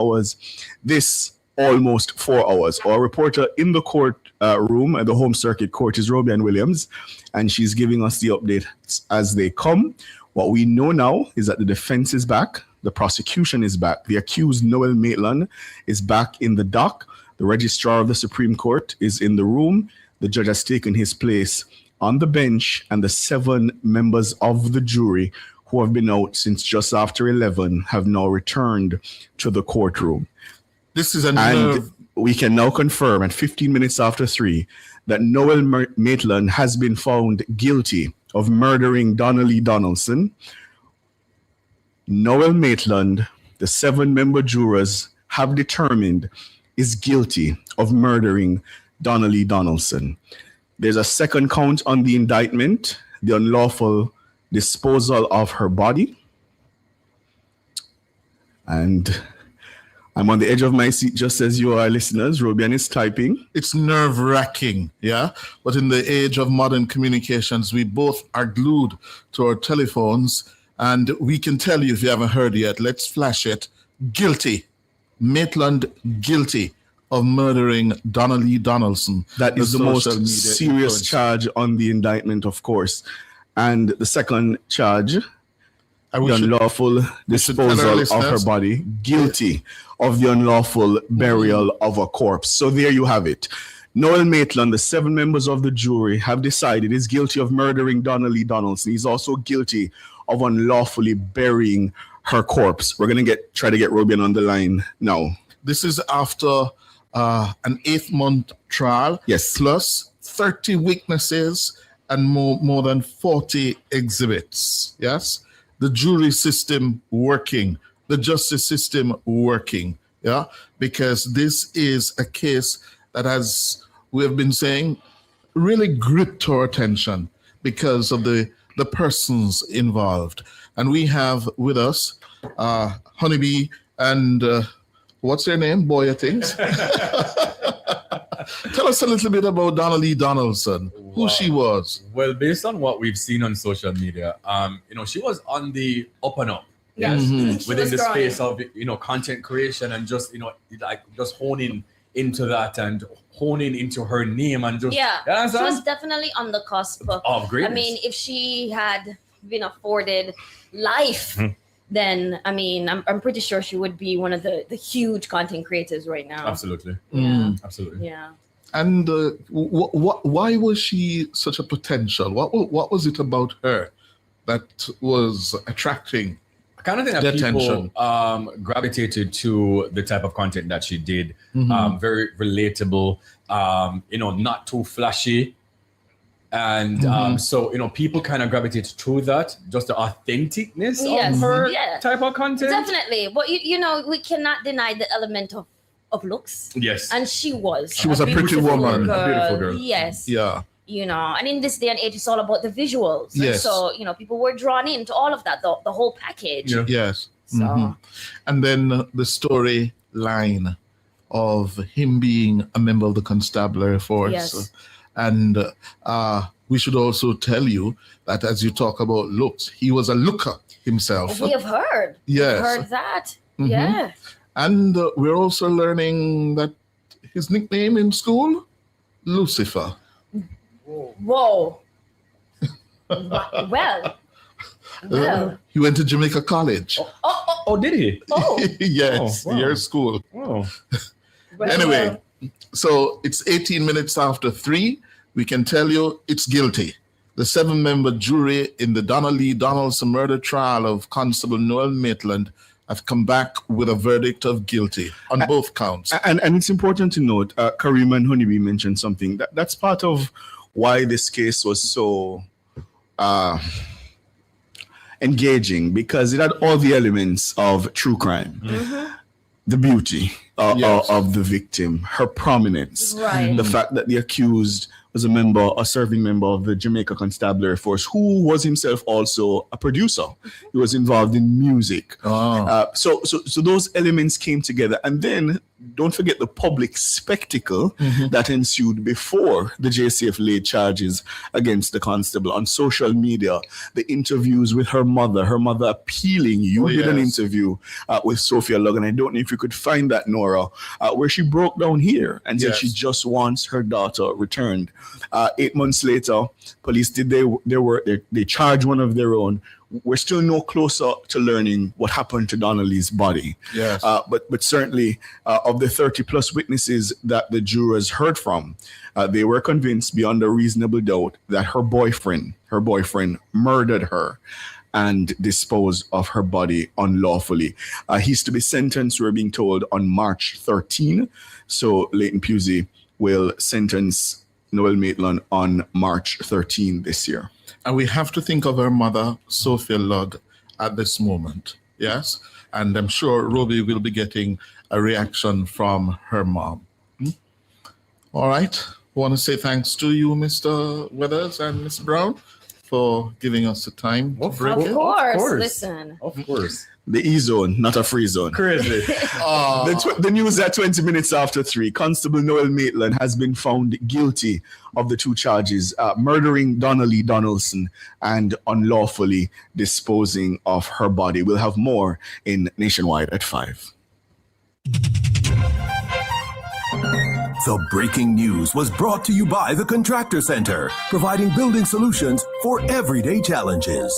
hours. This almost 4 hours. Our reporter in the court room at the Home Circuit Court is Robian Williams, and she's giving us the updates as they come. What we know now is that the defense is back, the prosecution is back, the accused Noel Maitland is back in the dock, the registrar of the Supreme Court is in the room, the judge has taken his place on the bench, and the 7 members of the jury who have been out since just after 11 have now returned to the courtroom. This is a And we can now confirm at 15 minutes after 3 that Noel Maitland has been found guilty of murdering Donna-Lee Donaldson. Noel Maitland, the 7-member jurors have determined, is guilty of murdering Donna-Lee Donaldson. There's a second count on the indictment, the unlawful disposal of her body. And I'm on the edge of my seat just as you are, listeners. Robian is typing. It's nerve-wracking, yeah? But in the age of modern communications, we both are glued to our telephones, and we can tell you, if you haven't heard yet, let's flash it. Guilty. Maitland guilty of murdering Donna-Lee Donaldson. That is the most serious charge on the indictment, of course. And the second charge, the unlawful disposal of her body, guilty of the unlawful burial of a corpse. So there you have it. Noel Maitland, the 7 members of the jury have decided is guilty of murdering Donna-Lee Donaldson. He's also guilty of unlawfully burying her corpse. We're going to try to get Robian on the line now. This is after an 8-month trial. Yes. Plus 30 witnesses and more than 40 exhibits. Yes. The jury system working, the justice system working. Yeah. Because this is a case that, as we have been saying, really gripped our attention because of the persons involved. And we have with us Honeybee and what's their name? Boy, things. Tell us a little bit about Donna-Lee Donaldson, who she was. Well, based on what we've seen on social media, she was on the up and up. Yes, within the space of content creation and just just honing into that and honing into her name and just she was definitely on the cusp of greatness. I mean, if she had been afforded life, then I'm pretty sure she would be one of the huge content creators right now. Absolutely. Absolutely. Yeah. And why was she such a potential? What was it about her that was attracting? I kind of think that people gravitated to the type of content that she did. Very relatable, not too flashy. And so, people kind of gravitated to that, just the authenticness of her type of content. Definitely. But, we cannot deny the element of looks. Yes. And she was. She was a pretty woman. Girl. A beautiful girl. Yes. Yeah. And in this day and age, it's all about the visuals. Yes. So, people were drawn into all of that, the whole package. Yeah. Yes. So. And then the storyline of him being a member of the Constabulary Force. Yes. And we should also tell you that as you talk about looks, he was a looker himself. We have heard. Yes. We've heard that. Yeah. And we're also learning that his nickname in school, Lucifer. Whoa. Well. He went to Jamaica College. Oh, did he? Oh. Yes, wow. your school. Oh. Anyway, so it's 18 minutes after 3. We can tell you it's guilty. The 7-member jury in the Donna-Lee Donaldson murder trial of Constable Noel Maitland have come back with a verdict of guilty on both counts. And it's important to note, Kareem and Honeybee mentioned something. That's part of why this case was so engaging, because it had all the elements of true crime. The beauty of the victim, her prominence, the fact that the accused was a serving member of the Jamaica Constabulary Force, who was himself also a producer. He was involved in music. So those elements came together. And then don't forget the public spectacle that ensued before the JCF laid charges against the constable on social media, the interviews with her mother appealing. You did an interview with Sophia Logan. I don't know if you could find that, Nora, where she broke down here and said she just wants her daughter returned. 8 months later, police did their work. They charged one of their own. We're still no closer to learning what happened to Donna-Lee's body. Yes. But certainly of the 30 plus witnesses that the jurors heard from, they were convinced beyond a reasonable doubt that her boyfriend murdered her and disposed of her body unlawfully. He's to be sentenced, we're being told, on March 13. So Leighton Pusey will sentence Noel Maitland on March 13 this year. And we have to think of her mother, Sophia Lugg, at this moment. Yes. And I'm sure Roby will be getting a reaction from her mom. All right. I want to say thanks to you, Mr. Weathers and Ms. Brown, for giving us the time. Of course. Listen. Of course. The E-zone, not a free zone. Crazy. The news at 20 minutes after 3. Constable Noel Maitland has been found guilty of the 2 charges, murdering Donna-Lee Donaldson and unlawfully disposing of her body. We'll have more in Nationwide at 5. The breaking news was brought to you by the Contractor Center, providing building solutions for everyday challenges.